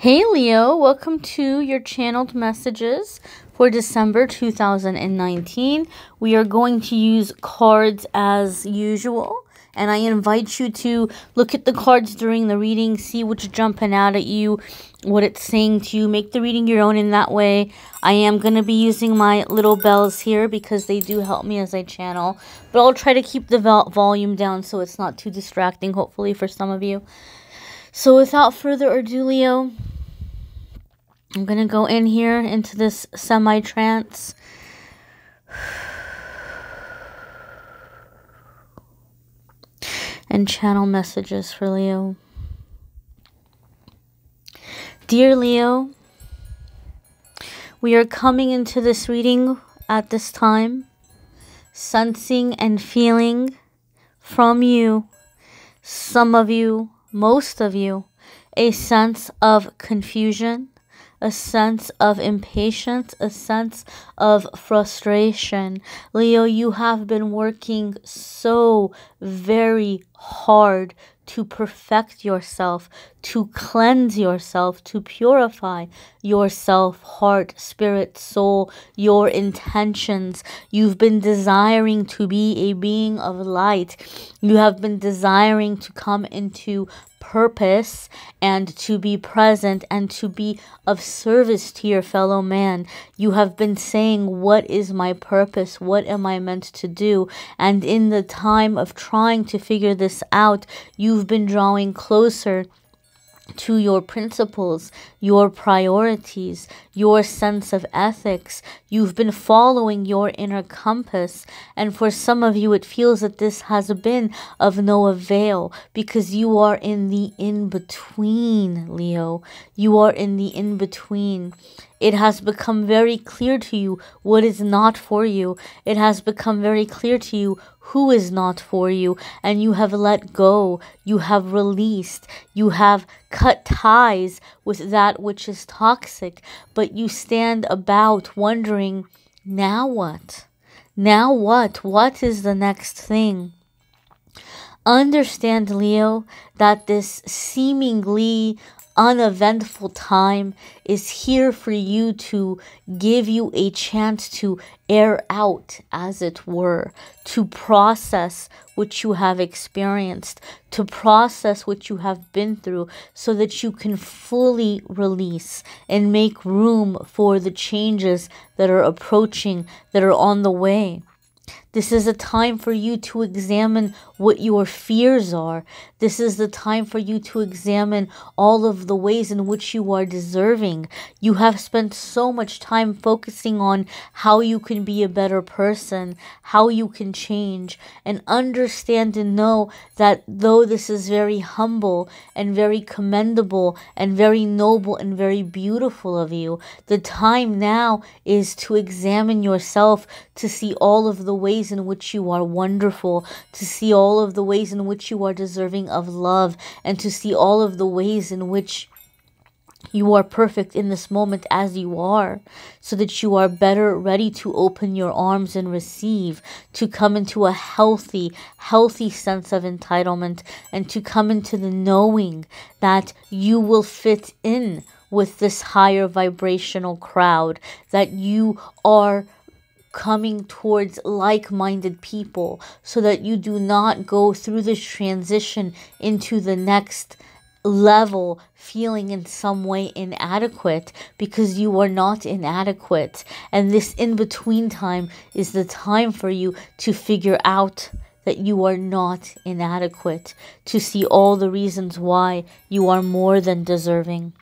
Hey Leo, welcome to your channeled messages for December 2019. We are going to use cards as usual, and I invite you to look at the cards during the reading, see what's jumping out at you, what it's saying to you. Make the reading your own in that way. I am going to be using my little bells here because they do help me as I channel, but I'll try to keep the volume down so it's not too distracting, hopefully, for some of you. So without further ado, Leo, I'm going to go in here into this semi-trance. And channel messages for Leo. Dear Leo, we are coming into this reading at this time, sensing and feeling from you, some of you, most of you, a sense of confusion, a sense of impatience, a sense of frustration. Leo, you have been working so very hard to perfect yourself, to cleanse yourself, to purify yourself, heart, spirit, soul, your intentions. You've been desiring to be a being of light. You have been desiring to come into purpose and to be present and to be of service to your fellow man. You have been saying, what is my purpose? What am I meant to do? And in the time of trying to figure this out, you've been drawing closer to your principles, your priorities, your sense of ethics. You've been following your inner compass, and for some of you it feels that this has been of no avail because you are in the in-between, Leo. You are in the in-between. It has become very clear to you what is not for you. It has become very clear to you who is not for you, and you have let go, you have released, you have cut ties with that which is toxic, but you stand about wondering, now what? Now what? What is the next thing? Understand, Leo, that this seemingly uneventful time is here for you to give you a chance to air out, as it were, to process what you have experienced, to process what you have been through, so that you can fully release and make room for the changes that are approaching, that are on the way. This is a time for you to examine what your fears are. This is the time for you to examine all of the ways in which you are deserving. You have spent so much time focusing on how you can be a better person, how you can change, and understand and know that though this is very humble and very commendable and very noble and very beautiful of you, the time now is to examine yourself, to see all of the ways in which you are wonderful, to see all of the ways in which you are deserving of love, and to see all of the ways in which you are perfect in this moment as you are, so that you are better ready to open your arms and receive, to come into a healthy sense of entitlement, and to come into the knowing that you will fit in with this higher vibrational crowd, that you are coming towards like-minded people, so that you do not go through this transition into the next level feeling in some way inadequate, because you are not inadequate. And this in-between time is the time for you to figure out that you are not inadequate, to see all the reasons why you are more than deserving.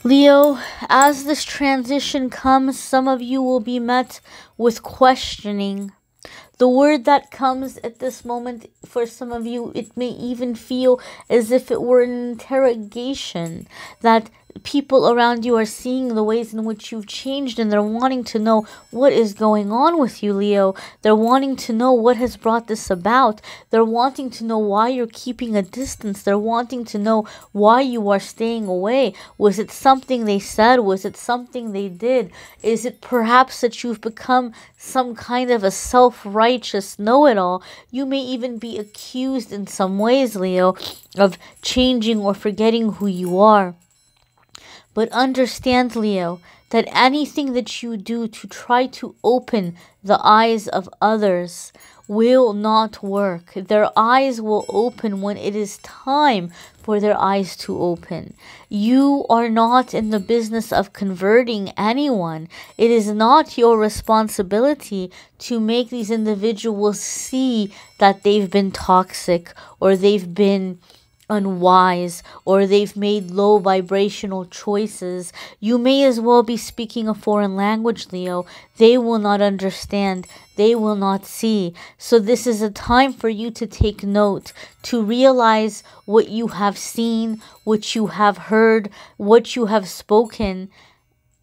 Leo, as this transition comes, some of you will be met with questioning. The word that comes at this moment, for some of you, it may even feel as if it were an interrogation, that people around you are seeing the ways in which you've changed, and they're wanting to know what is going on with you, Leo. They're wanting to know what has brought this about. They're wanting to know why you're keeping a distance. They're wanting to know why you are staying away. Was it something they said? Was it something they did? Is it perhaps that you've become some kind of a self-righteous know-it-all? You may even be accused in some ways, Leo, of changing or forgetting who you are. But understand, Leo, that anything that you do to try to open the eyes of others will not work. Their eyes will open when it is time for their eyes to open. You are not in the business of converting anyone. It is not your responsibility to make these individuals see that they've been toxic, or they've been unwise, or they've made low vibrational choices. You may as well be speaking a foreign language, Leo. They will not understand. They will not see. So this is a time for you to take note, to realize what you have seen, what you have heard, what you have spoken,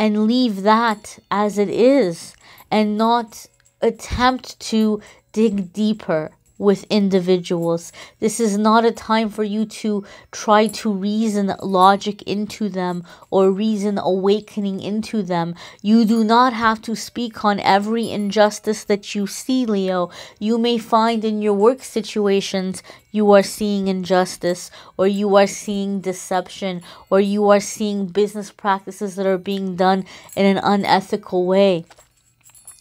and leave that as it is, and not attempt to dig deeper with individuals. This is not a time for you to try to reason logic into them or reason awakening into them. You do not have to speak on every injustice that you see, Leo. You may find in your work situations you are seeing injustice, or you are seeing deception, or you are seeing business practices that are being done in an unethical way.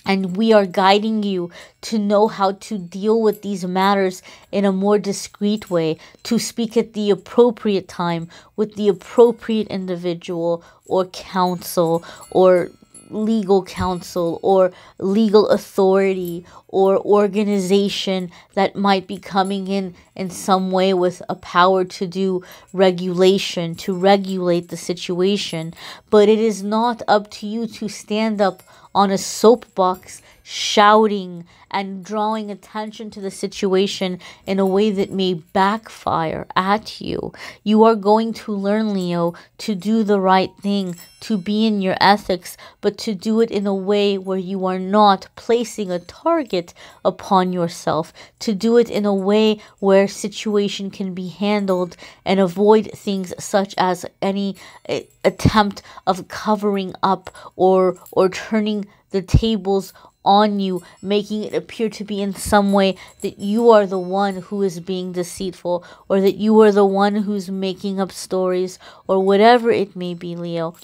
And we are guiding you to know how to deal with these matters in a more discreet way, to speak at the appropriate time with the appropriate individual or counsel or legal counsel or legal authority or organization that might be coming in some way with a power to do regulation, to regulate the situation. But it is not up to you to stand up on a soapbox shouting and drawing attention to the situation in a way that may backfire at you. You are going to learn, Leo, to do the right thing, to be in your ethics, but to do it in a way where you are not placing a target upon yourself, to do it in a way where situation can be handled, and avoid things such as any attempt of covering up or turning the tables on you, making it appear to be in some way that you are the one who is being deceitful, or that you are the one who's making up stories, or whatever it may be, Leo.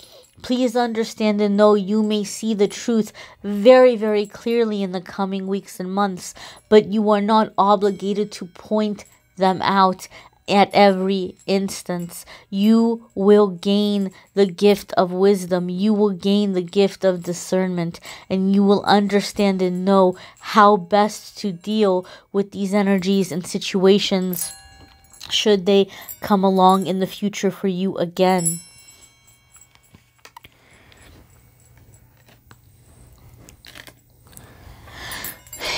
Please understand and know you may see the truth very, very clearly in the coming weeks and months, but you are not obligated to point them out at every instance. You will gain the gift of wisdom. You will gain the gift of discernment, and you will understand and know how best to deal with these energies and situations should they come along in the future for you again.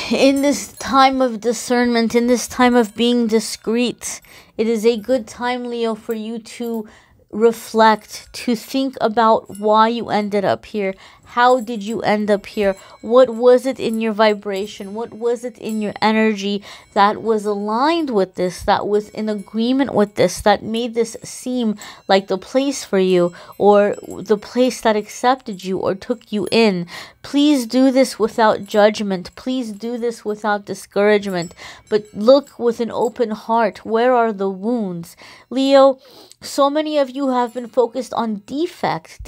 In this time of discernment, in this time of being discreet, it is a good time, Leo, for you to reflect, to think about why you ended up here. How did you end up here? What was it in your vibration? What was it in your energy that was aligned with this, that was in agreement with this, that made this seem like the place for you, or the place that accepted you or took you in? Please do this without judgment. Please do this without discouragement. But look with an open heart. Where are the wounds? Leo, so many of you have been focused on defect,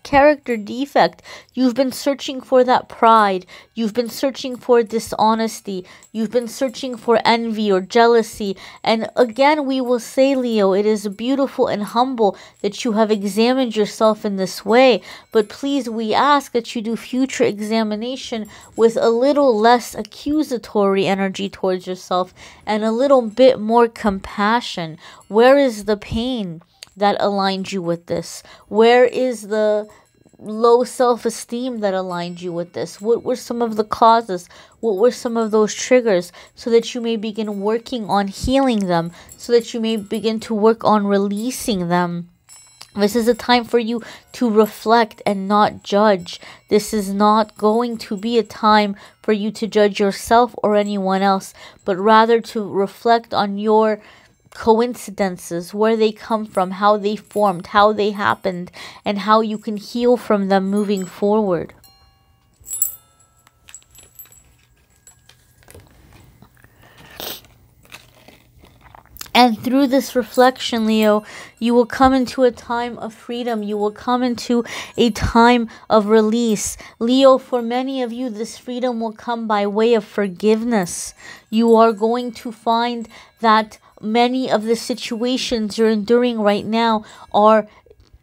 character defect. You've been searching for that pride. You've been searching for dishonesty. You've been searching for envy or jealousy. And again, we will say, Leo, it is beautiful and humble that you have examined yourself in this way. But please, we ask that you do future examination with a little less accusatory energy towards yourself and a little bit more compassion. Where is the pain that aligned you with this? Where is the low self-esteem that aligned you with this? What were some of the causes? What were some of those triggers? So that you may begin working on healing them, so that you may begin to work on releasing them. This is a time for you to reflect and not judge. This is not going to be a time for you to judge yourself or anyone else, but rather to reflect on your coincidences, where they come from, how they formed, how they happened, and how you can heal from them moving forward. And through this reflection, Leo, you will come into a time of freedom. You will come into a time of release. Leo, for many of you, this freedom will come by way of forgiveness. You are going to find that many of the situations you're enduring right now are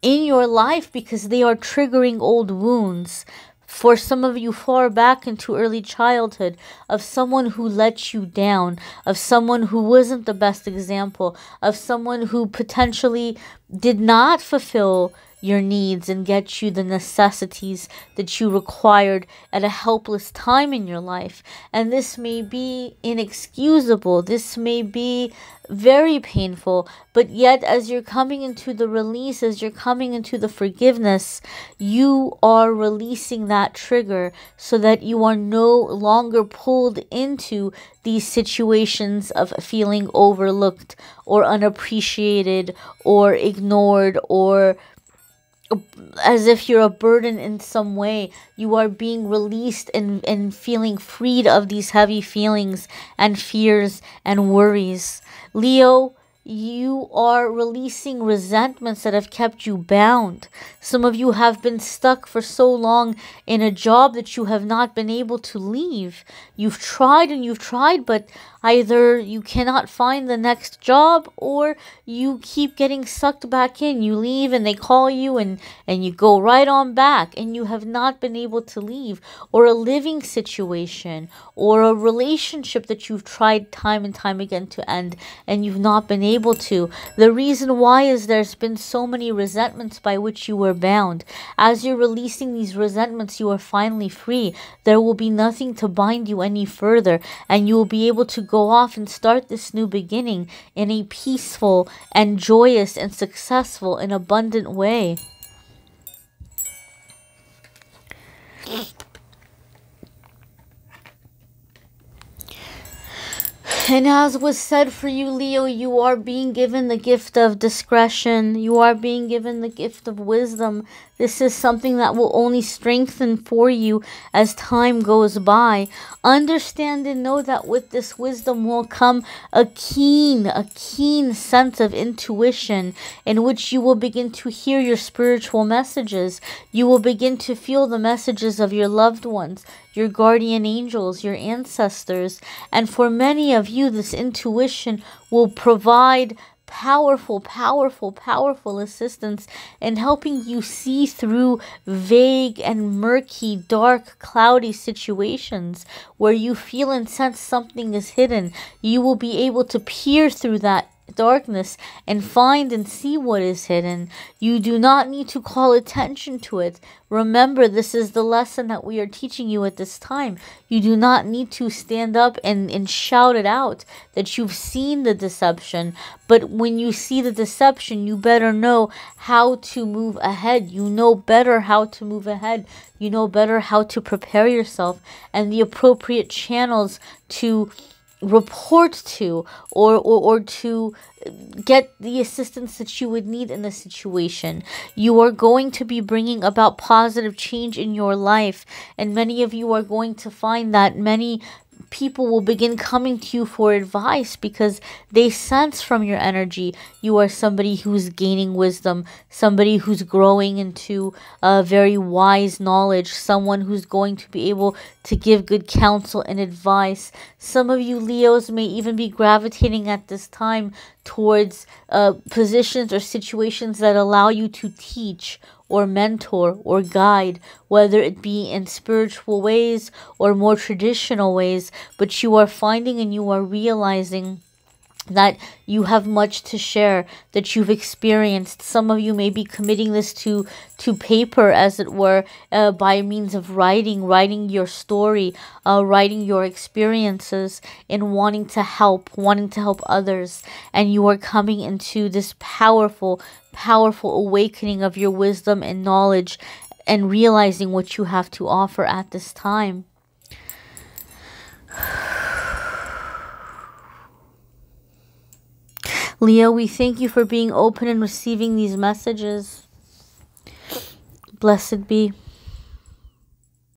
in your life because they are triggering old wounds. For some of you, far back into early childhood, of someone who let you down, of someone who wasn't the best example, of someone who potentially did not fulfill your needs and get you the necessities that you required at a helpless time in your life. And this may be inexcusable. This may be very painful, but yet as you're coming into the release, as you're coming into the forgiveness, you are releasing that trigger so that you are no longer pulled into these situations of feeling overlooked or unappreciated or ignored, or as if you're a burden in some way. You are being released and feeling freed of these heavy feelings and fears and worries. Leo, you are releasing resentments that have kept you bound. Some of you have been stuck for so long in a job that you have not been able to leave. You've tried and you've tried, but either you cannot find the next job or you keep getting sucked back in. You leave and they call you and you go right on back, and you have not been able to leave. Or a living situation or a relationship that you've tried time and time again to end and you've not been able to. The reason why is there's been so many resentments by which you were bound. As you're releasing these resentments, you are finally free. There will be nothing to bind you any further, and you will be able to go off and start this new beginning in a peaceful and joyous and successful and abundant way. And as was said for you, Leo, you are being given the gift of discretion. You are being given the gift of wisdom. This is something that will only strengthen for you as time goes by. Understand and know that with this wisdom will come a keen sense of intuition in which you will begin to hear your spiritual messages. You will begin to feel the messages of your loved ones, your guardian angels, your ancestors. And for many of you, this intuition will provide powerful assistance in helping you see through vague and murky, dark, cloudy situations where you feel and sense something is hidden. You will be able to peer through that darkness and find and see what is hidden. You do not need to call attention to it. Remember, this is the lesson that we are teaching you at this time. You do not need to stand up and shout it out that you've seen the deception. But when you see the deception, you better know how to move ahead. You know better how to move ahead. You know better how to prepare yourself and the appropriate channels to report to or to get the assistance that you would need in the situation. You are going to be bringing about positive change in your life, and many of you are going to find that many people will begin coming to you for advice because they sense from your energy you are somebody who's gaining wisdom, somebody who's growing into very wise knowledge, someone who's going to be able to give good counsel and advice. Some of you Leos may even be gravitating at this time towards positions or situations that allow you to teach or mentor or guide, whether it be in spiritual ways or more traditional ways. But you are finding and you are realizing that you have much to share, that you've experienced. Some of you may be committing this to paper, as it were, by means of writing your story, writing your experiences, and wanting to help others. And you are coming into this powerful awakening of your wisdom and knowledge, and realizing what you have to offer at this time. Leo, we thank you for being open and receiving these messages. Blessed be.